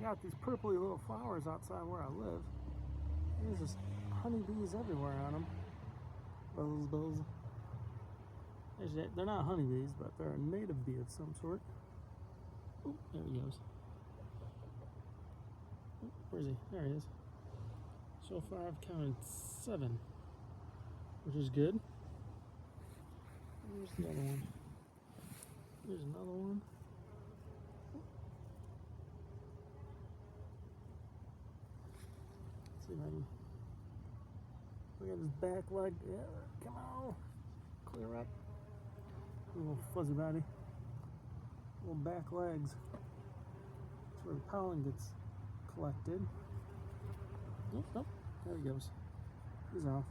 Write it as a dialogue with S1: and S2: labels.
S1: got these purpley little flowers outside where I live. There's just honeybees everywhere on them. Buzz, buzz. They're not honeybees, but they're a native bee of some sort. Oh, there he goes. Oh, where is he? There he is. So far I've counted 7, which is good. Where's the other one? There's another one. Let's see if I can look at his back leg. Yeah, come on. Clear up. A little fuzzy body. Little back legs. That's where the pollen gets collected. Oh, there he goes. He's off.